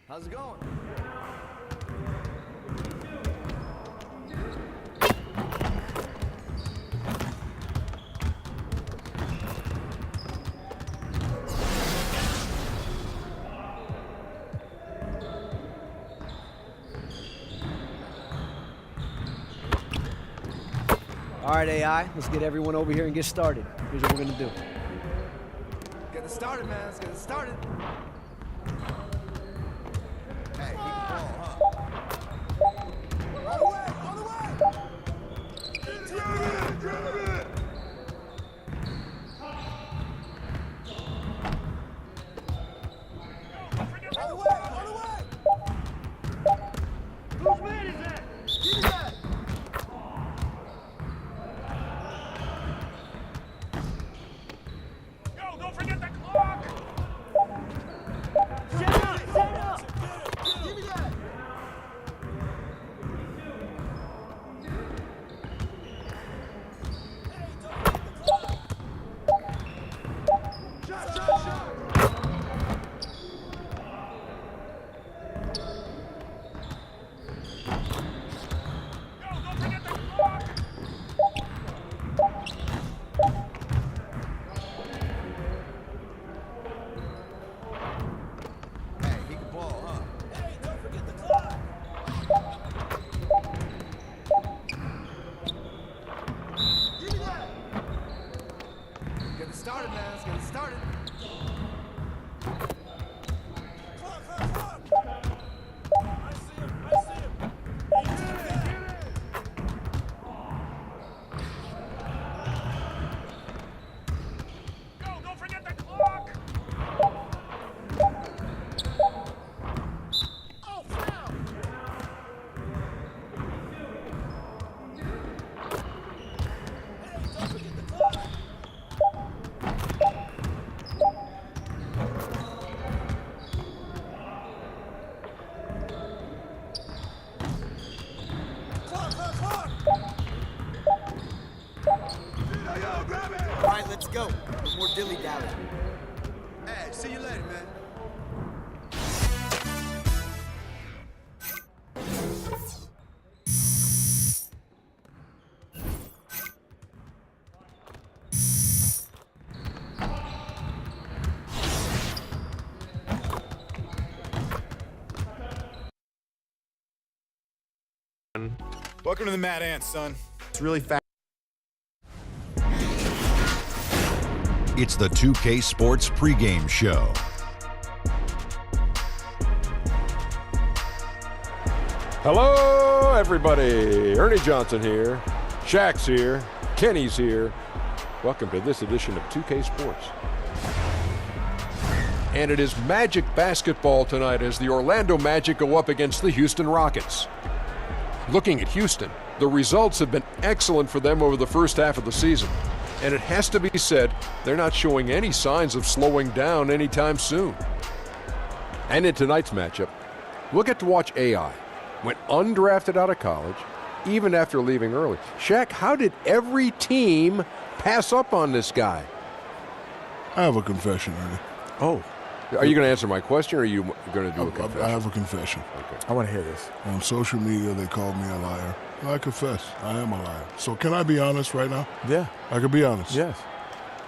How's it going? All right, AI, let's get everyone over here and get started. Here's what we're gonna do. Get it started, man. Let's get it started. Hey, keep the ball, huh? On the way! On the way! Drive it! Drive it! On the way! On the way! Whose man is that? Give me that! Don't forget the clock! Set up! Set up! Give me that! Shot! Shot! Shot! Don't forget the clock! Hey, he can ball, huh? Hey, don't forget the clock! Give me that! Get it started, man. Let's get it started. Clock, clock, clock! I see him. I see him. Hey, give me that! Don't forget the clock! Oh, foul! Hey, don't forget the clock! Clock, clock, clock! Yo, grab it! All right, let's go. No more dilly-dally. Hey, see you later, man. Welcome to the Mad Ants, son. It's really fast. It's the 2K Sports pregame show. Hello, everybody. Ernie Johnson here. Shaq's here. Kenny's here. Welcome to this edition of 2K Sports. And it is Magic basketball tonight as the Orlando Magic go up against the Houston Rockets. Looking at Houston, the results have been excellent for them over the first half of the season. And it has to be said, they're not showing any signs of slowing down anytime soon. And in tonight's matchup, we'll get to watch AI. Went undrafted out of college, even after leaving early. Shaq, how did every team pass up on this guy? I have a confession, Ernie. Oh. Are you going to answer my question, or are you going to do a confession? I have a confession. Okay. I want to hear this. On social media, they called me a liar. I confess, I am a liar. So can I be honest right now? Yeah. I can be honest. Yes.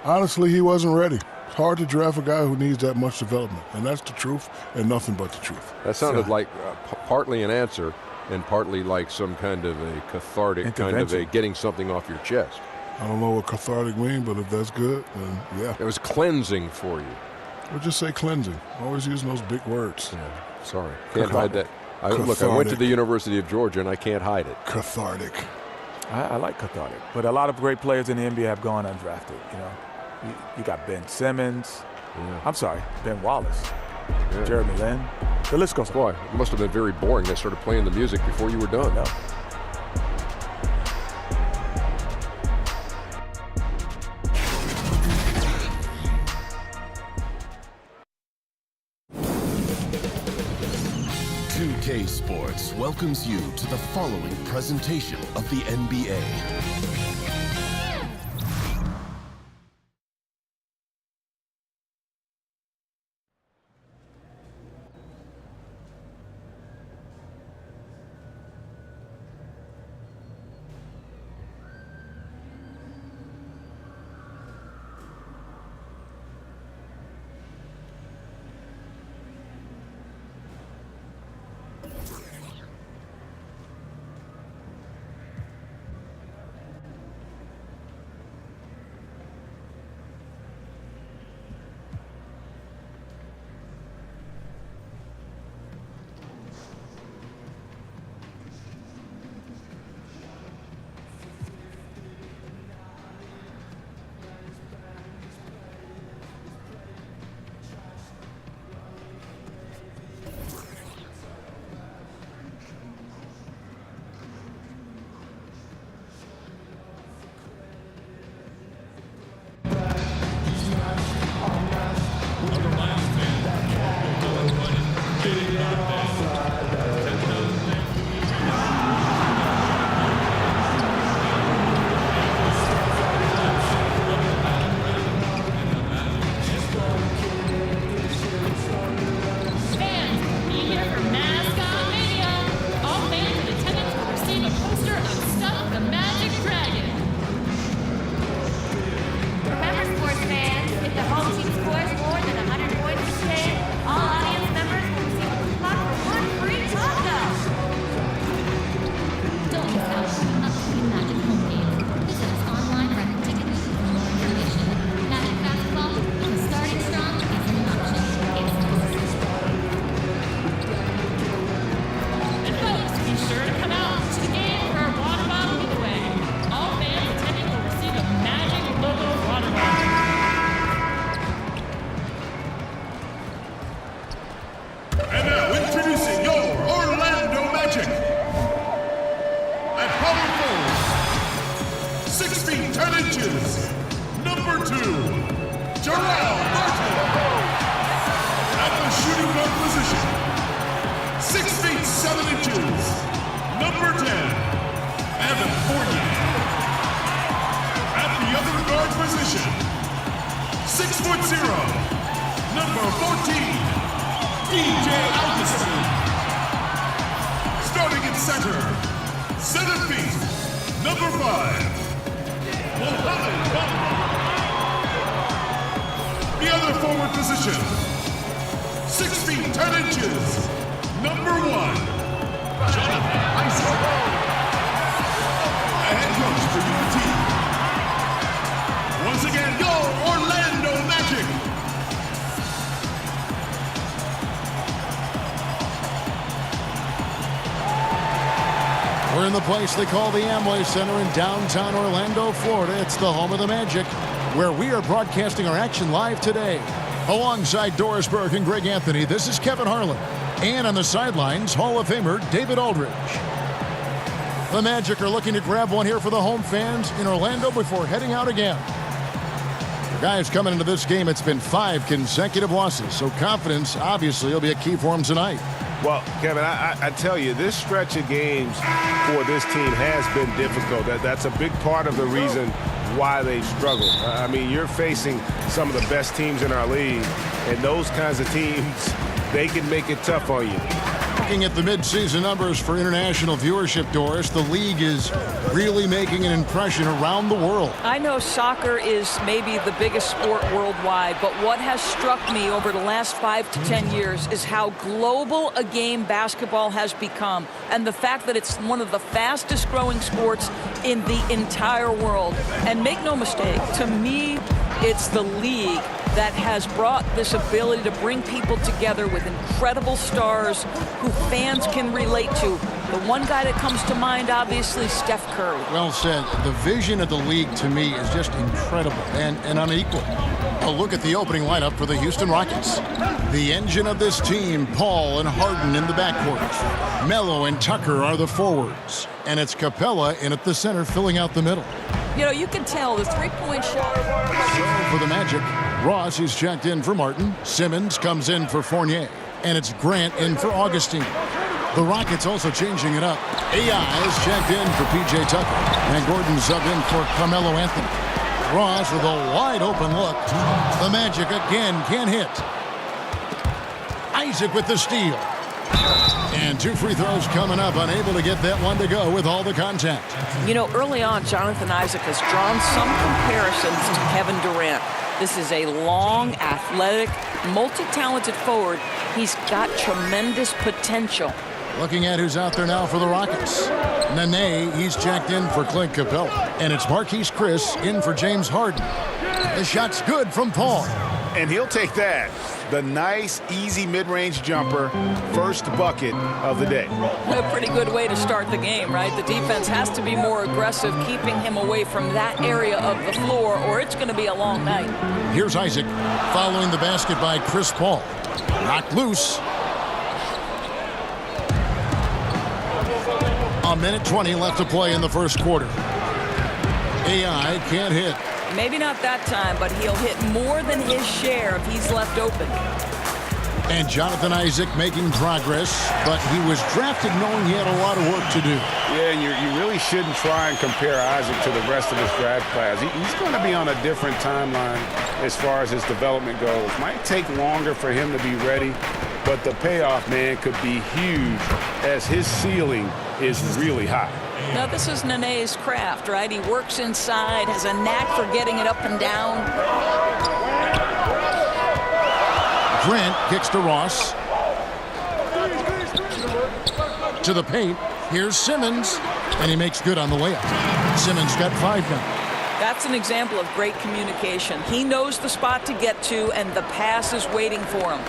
Honestly, he wasn't ready. It's hard to draft a guy who needs that much development. And that's the truth and nothing but the truth. That sounded like partly an answer and partly like some kind of a cathartic, kind of a getting something off your chest. I don't know what cathartic means, but if that's good, then yeah. It was cleansing for you. Or just say cleansing. Always using those big words. Yeah, sorry. Can't hide that. Look, I went to the University of Georgia, and I can't hide it. Cathartic. I like cathartic, but a lot of great players in the NBA have gone undrafted. You know, you got Ben Simmons. Yeah. I'm sorry, Ben Wallace, Jeremy Lin. The list goes on. Boy, it must have been very boring. They started playing the music before you were done. No. K Sports welcomes you to the following presentation of the NBA. inches. Number 2, Jarrell Martin. At the shooting guard position, 6 feet 7 inches. Number 10, Evan Fournier. At the other guard position, 6'0", number 14, DJ Augustine. Starting at center, 7 feet, number 5, Mohamed Bamba. The other forward position, 6 feet 10 inches, number 1, Jonathan Isaac. The head coach for UT. Once again, your Orlando Magic. We're in the place they call the Amway Center in downtown Orlando, Florida. It's the home of the Magic, where we are broadcasting our action live today. Alongside Doris Burke and Greg Anthony, this is Kevin Harlan. And on the sidelines, Hall of Famer David Aldridge. The Magic are looking to grab one here for the home fans in Orlando before heading out again. The guys coming into this game, it's been 5 consecutive losses, so confidence obviously will be a key for them tonight. Well, Kevin, I tell you, this stretch of games for this team has been difficult. That's a big part of the reason why they struggle. I mean, you're facing some of the best teams in our league, and those kinds of teams, they can make it tough on you. Looking at the midseason numbers for international viewership, Doris, the league is really making an impression around the world. I know soccer is maybe the biggest sport worldwide, but what has struck me over the last 5 to 10 years is how global a game basketball has become, and the fact that it's one of the fastest growing sports in the entire world. And make no mistake, to me, it's the league that has brought this ability to bring people together with incredible stars who fans can relate to. The one guy that comes to mind, obviously, Steph Curry. Well said. The vision of the league, to me, is just incredible and unequal. A look at the opening lineup for the Houston Rockets. The engine of this team, Paul and Harden in the backcourt. Melo and Tucker are the forwards. And it's Capella in at the center, filling out the middle. You know, you can tell the three-point shot. For the Magic, Ross is checked in for Martin. Simmons comes in for Fournier. And it's Grant in for Augustine. The Rockets also changing it up. AI is checked in for P.J. Tucker. And Gordon sub in for Carmelo Anthony. Ross with a wide open look. The Magic again can't hit. Isaac with the steal. And 2 free throws coming up, unable to get that one to go with all the contact. You know, early on, Jonathan Isaac has drawn some comparisons to Kevin Durant. This is a long, athletic, multi-talented forward. He's got tremendous potential. Looking at who's out there now for the Rockets. Nene, he's checked in for Clint Capella. And it's Marquise Chris in for James Harden. The shot's good from Paul. And he'll take that. The nice, easy mid-range jumper, first bucket of the day. A pretty good way to start the game, right? The defense has to be more aggressive, keeping him away from that area of the floor, or it's going to be a long night. Here's Isaac, following the basket by Chris Paul. Knocked loose. A minute 20 left to play in the first quarter. AI can't hit. Maybe not that time, but he'll hit more than his share if he's left open. And Jonathan Isaac making progress, but he was drafted knowing he had a lot of work to do. Yeah, and you really shouldn't try and compare Isaac to the rest of his draft class. He's going to be on a different timeline as far as his development goes. Might take longer for him to be ready, but the payoff, man, could be huge as his ceiling is really high. Now, this is Nene's craft, right? He works inside, has a knack for getting it up and down. Grant kicks to Ross. To the paint. Here's Simmons. And he makes good on the layup. Simmons got 5 now. That's an example of great communication. He knows the spot to get to, and the pass is waiting for him.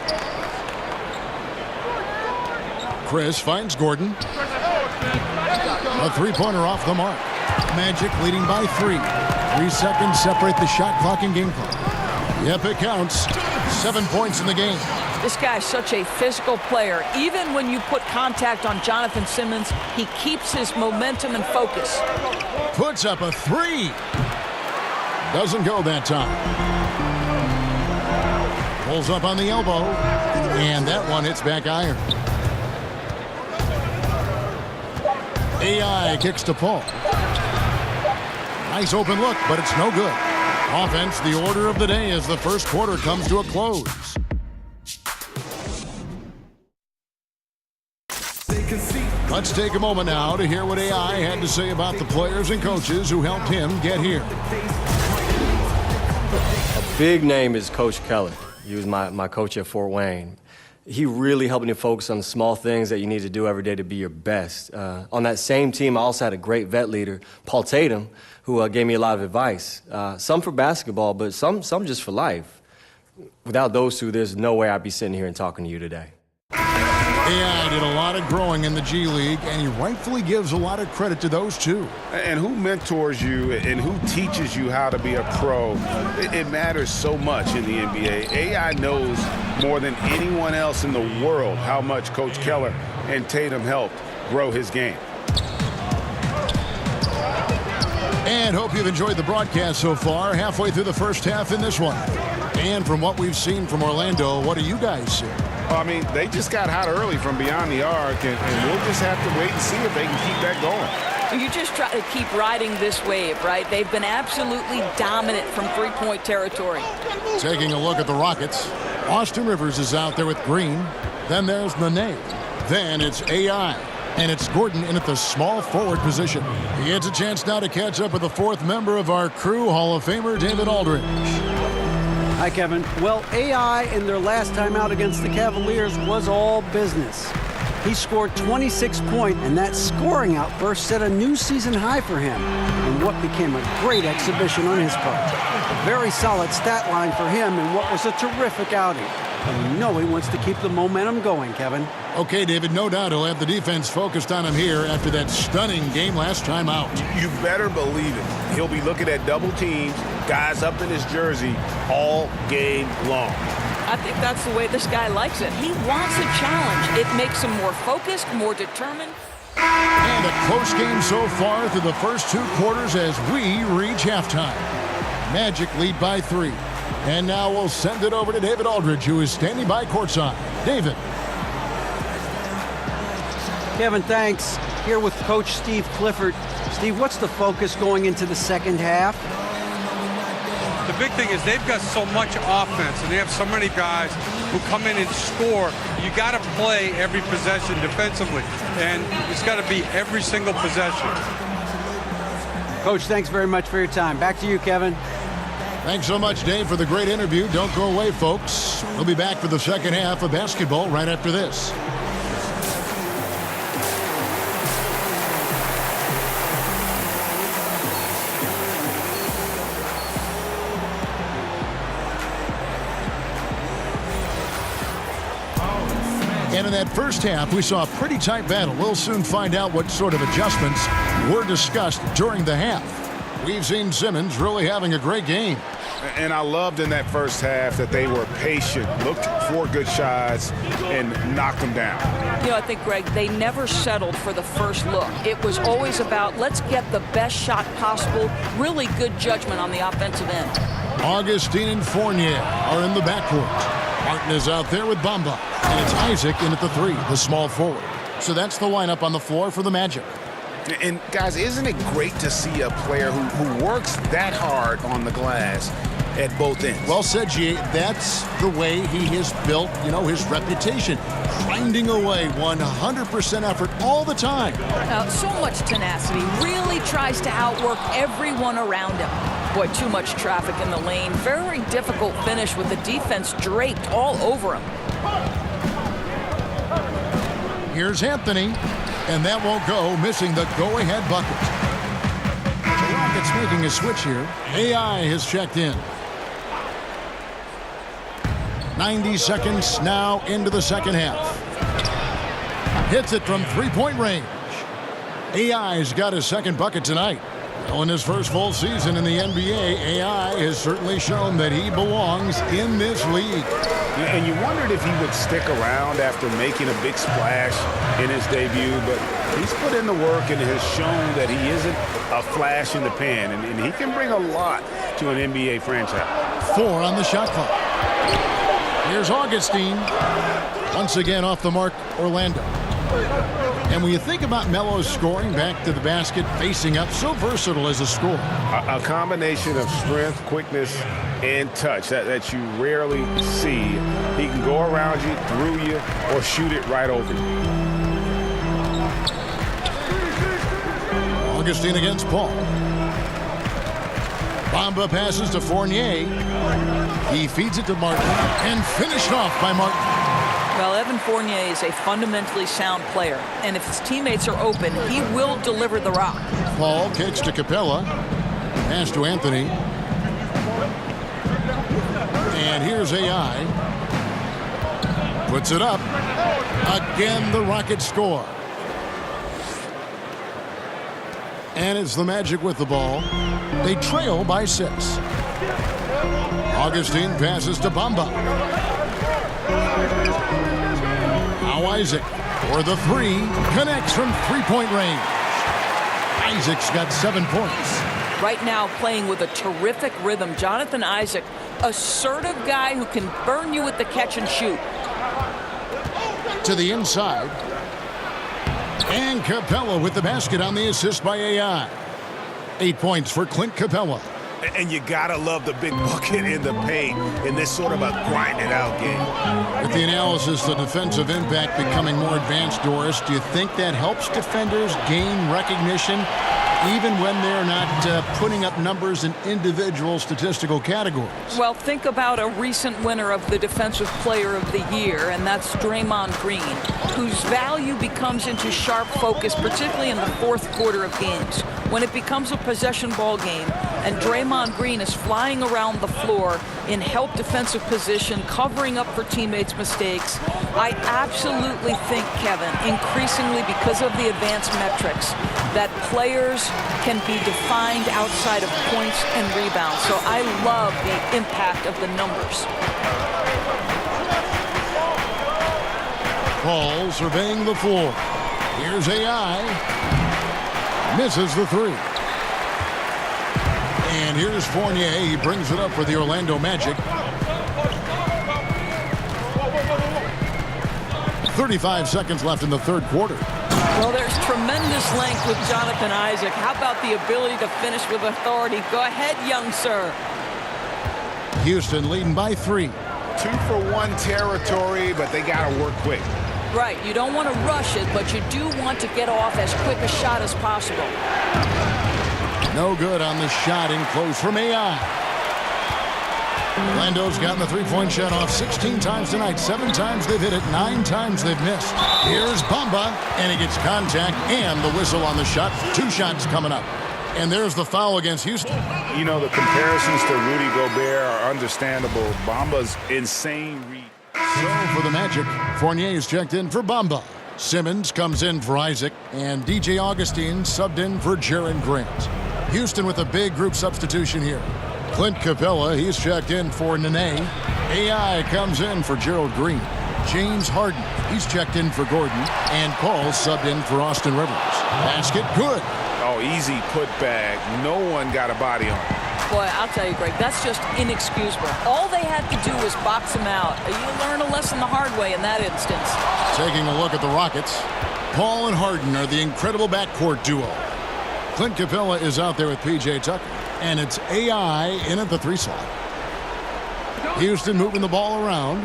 Chris finds Gordon. A 3-pointer off the mark. Magic leading by 3. 3 seconds separate the shot clock and game clock. Yep, it counts. 7 points in the game. This guy's such a physical player. Even when you put contact on Jonathan Simmons, he keeps his momentum and focus. Puts up a 3. Doesn't go that time. Pulls up on the elbow, and that one hits back iron. AI kicks to Paul. Nice open look, but it's no good. Offense, the order of the day as the first quarter comes to a close. Let's take a moment now to hear what AI had to say about the players and coaches who helped him get here. A big name is Coach Keller. He was my coach at Fort Wayne. He really helped me focus on the small things that you need to do every day to be your best. On that same team, I also had a great vet leader, Paul Tatum, who gave me a lot of advice. Some for basketball, but some just for life. Without those two, there's no way I'd be sitting here and talking to you today. AI did a lot of growing in the G League, and he rightfully gives a lot of credit to those two. And who mentors you and who teaches you how to be a pro, it matters so much in the NBA. AI knows more than anyone else in the world how much Coach Keller and Tatum helped grow his game. And hope you've enjoyed the broadcast so far, halfway through the first half in this one. And from what we've seen from Orlando, what do you guys see? I mean, they just got hot early from beyond the arc, and we'll just have to wait and see if they can keep that going. You just try to keep riding this wave, right? They've been absolutely dominant from three-point territory. Taking a look at the Rockets, Austin Rivers is out there with Green. Then there's Nene. Then it's AI. And it's Gordon in at the small forward position. He gets a chance now to catch up with the fourth member of our crew, Hall of Famer David Aldridge. Hi, Kevin. Well, AI in their last time out against the Cavaliers was all business. He scored 26 points, and that scoring outburst set a new season high for him in what became a great exhibition on his part. A very solid stat line for him in what was a terrific outing. And you know he wants to keep the momentum going, Kevin. Okay, David, no doubt he'll have the defense focused on him here after that stunning game last time out. You better believe it. He'll be looking at double teams, guys up in his jersey all game long. I think that's the way this guy likes it. He wants a challenge. It makes him more focused, more determined. And a close game so far through the first two quarters as we reach halftime. Magic lead by 3. And now we'll send it over to David Aldridge, who is standing by courtside. David. Kevin, thanks. Here with Coach Steve Clifford. Steve, what's the focus going into the second half? The big thing is they've got so much offense, and they have so many guys who come in and score. You got to play every possession defensively, and it's got to be every single possession. Coach, thanks very much for your time. Back to you, Kevin. Thanks so much, Dave, for the great interview. Don't go away, folks. We'll be back for the second half of basketball right after this. And in that first half, we saw a pretty tight battle. We'll soon find out what sort of adjustments were discussed during the half. We've seen Simmons really having a great game. And I loved in that first half that they were patient, looked for good shots, and knocked them down. You know, I think, Greg, they never settled for the first look. It was always about, let's get the best shot possible. Really good judgment on the offensive end. Augustine and Fournier are in the backcourt. Martin is out there with Bamba. And it's Isaac in at the 3, the small forward. So that's the lineup on the floor for the Magic. And, guys, isn't it great to see a player who works that hard on the glass at both ends? Well said, G. That's the way he has built, his reputation. Grinding away 100% effort all the time. So much tenacity. Really tries to outwork everyone around him. Boy, too much traffic in the lane. Very difficult finish with the defense draped all over him. Here's Anthony. And that won't go, missing the go-ahead bucket. The Rockets making a switch here. AI has checked in. 90 seconds now into the second half. Hits it from three-point range. AI's got his second bucket tonight. Well, in his first full season in the NBA, AI has certainly shown that he belongs in this league. And you wondered if he would stick around after making a big splash in his debut, but he's put in the work and has shown that he isn't a flash in the pan, and he can bring a lot to an NBA franchise. 4 on the shot clock. Here's Augustine. Once again off the mark, Orlando. And when you think about Melo's scoring back to the basket, facing up, so versatile as a scorer. A combination of strength, quickness, and touch that you rarely see. He can go around you, through you, or shoot it right over you. Augustine against Paul. Bamba passes to Fournier. He feeds it to Martin and finished off by Martin. Well, Evan Fournier is a fundamentally sound player, and if his teammates are open, he will deliver the rock. Paul kicks to Capella. Pass to Anthony. And here's AI. Puts it up. Again, the Rockets score. And it's the Magic with the ball. They trail by 6. Augustine passes to Bamba. Now Isaac for the 3. Connects from three-point range. Isaac's got 7 points. Right now playing with a terrific rhythm. Jonathan Isaac, assertive guy who can burn you with the catch and shoot. To the inside. And Capella with the basket on the assist by AI. 8 points for Clint Capella. And you gotta love the big bucket in the paint in this sort of a grinded-out game. With the analysis, the defensive impact becoming more advanced, Doris, do you think that helps defenders gain recognition even when they're not putting up numbers in individual statistical categories? Well, think about a recent winner of the Defensive Player of the Year, and that's Draymond Green, whose value becomes into sharp focus, particularly in the fourth quarter of games, when it becomes a possession ball game, and Draymond Green is flying around the floor in help defensive position, covering up for teammates' mistakes. I absolutely think, Kevin, increasingly because of the advanced metrics, that players can be defined outside of points and rebounds. So I love the impact of the numbers. Paul surveying the floor. Here's AI. Misses the 3. And here's Fournier. He brings it up for the Orlando Magic. 35 seconds left in the third quarter. Well, there's tremendous length with Jonathan Isaac. How about the ability to finish with authority? Go ahead, young sir. Houston leading by 3. 2-for-1 territory, but they got to work quick. Right. You don't want to rush it, but you do want to get off as quick a shot as possible. No good on the shot in close from AI. Orlando's gotten the three-point shot off 16 times tonight. 7 times they've hit it, 9 times they've missed. Here's Bamba, and he gets contact and the whistle on the shot. 2 shots coming up. And there's the foul against Houston. You know, the comparisons to Rudy Gobert are understandable. Bamba's insane read. So for the Magic, Fournier is checked in for Bamba. Simmons comes in for Isaac, and DJ Augustine subbed in for Jaren Grant. Houston with a big group substitution here. Clint Capella, he's checked in for Nene. AI comes in for Gerald Green. James Harden, he's checked in for Gordon. And Paul subbed in for Austin Rivers. Basket good. Oh, easy putback. No one got a body on him. Boy, I'll tell you, Greg, that's just inexcusable. All they had to do was box him out. You learn a lesson the hard way in that instance. Taking a look at the Rockets, Paul and Harden are the incredible backcourt duo. Clint Capella is out there with P.J. Tucker, and it's AI in at the 3 slot. Houston moving the ball around.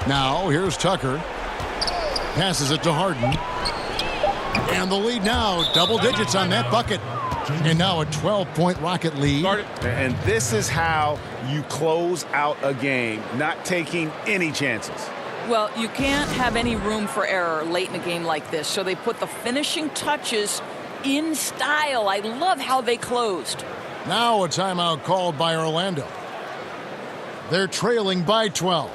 Now, here's Tucker. Passes it to Harden. And the lead now, double digits on that bucket. And now a 12-point Rocket lead. And this is how you close out a game, not taking any chances. Well, you can't have any room for error late in a game like this, so they put the finishing touches in style. I love how they closed. Now a timeout called by Orlando. They're trailing by 12.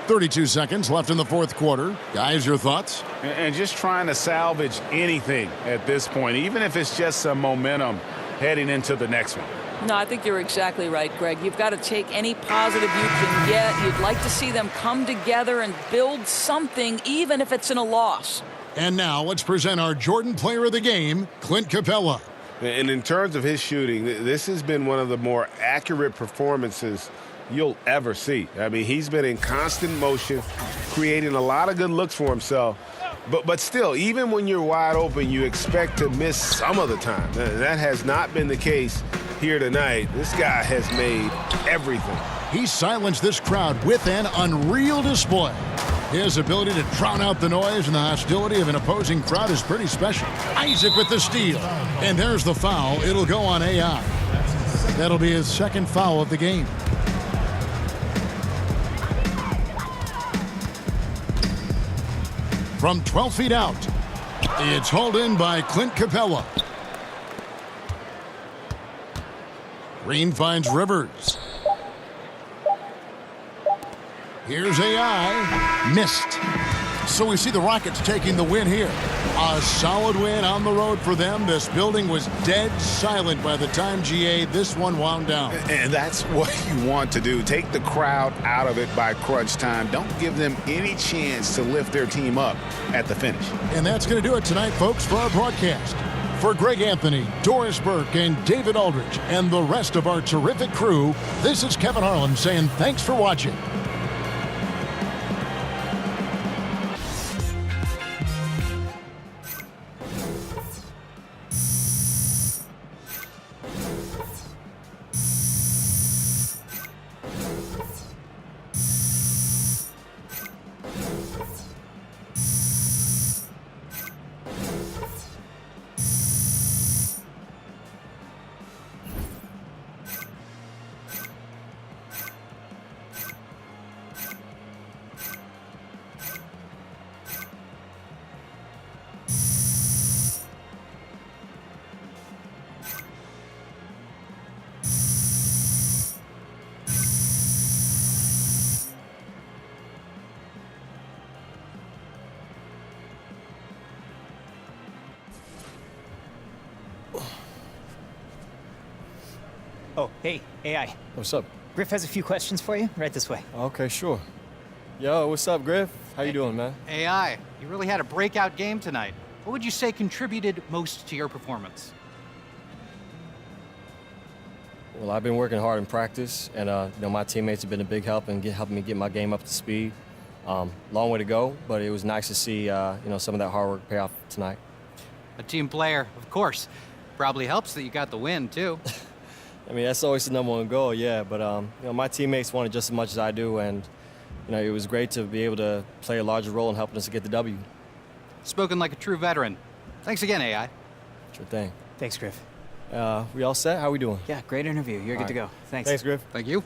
32 seconds left in the fourth quarter. Guys, your thoughts? And just trying to salvage anything at this point, even if it's just some momentum heading into the next one. No, I think you're exactly right, Greg. You've got to take any positive you can get. You'd like to see them come together and build something, even if it's in a loss. And now let's present our Jordan Player of the Game, Clint Capella. And in terms of his shooting, this has been one of the more accurate performances you'll ever see. I mean, he's been in constant motion, creating a lot of good looks for himself. But still, even when you're wide open, you expect to miss some of the time. That has not been the case here tonight. This guy has made everything. He silenced this crowd with an unreal display. His ability to drown out the noise and the hostility of an opposing crowd is pretty special. Isaac with the steal. And there's the foul. It'll go on AI. That'll be his second foul of the game. From 12 feet out, it's hauled in by Clint Capella. Green finds Rivers. Here's AI. Missed. So we see the Rockets taking the win here. A solid win on the road for them. This building was dead silent by the time, GA, this one wound down. And that's what you want to do. Take the crowd out of it by crunch time. Don't give them any chance to lift their team up at the finish. And that's going to do it tonight, folks, for our broadcast. For Greg Anthony, Doris Burke, and David Aldridge, and the rest of our terrific crew, this is Kevin Harlan saying thanks for watching. Oh, hey, AI. What's up? Griff has a few questions for you. Right this way. Okay, sure. Yo, what's up, Griff? How you doing, man? AI, you really had a breakout game tonight. What would you say contributed most to your performance? Well, I've been working hard in practice, and my teammates have been a big help in helping me get my game up to speed. Long way to go, but it was nice to see some of that hard work pay off tonight. A team player, of course. Probably helps that you got the win, too. I mean, that's always the #1 goal, yeah. But my teammates wanted just as much as I do, and it was great to be able to play a larger role in helping us to get the W. Spoken like a true veteran. Thanks again, AI. Sure thing. Thanks, Griff. We all set? How we doing? Yeah, great interview. You're good to go. Thanks. Thanks, Griff. Thank you.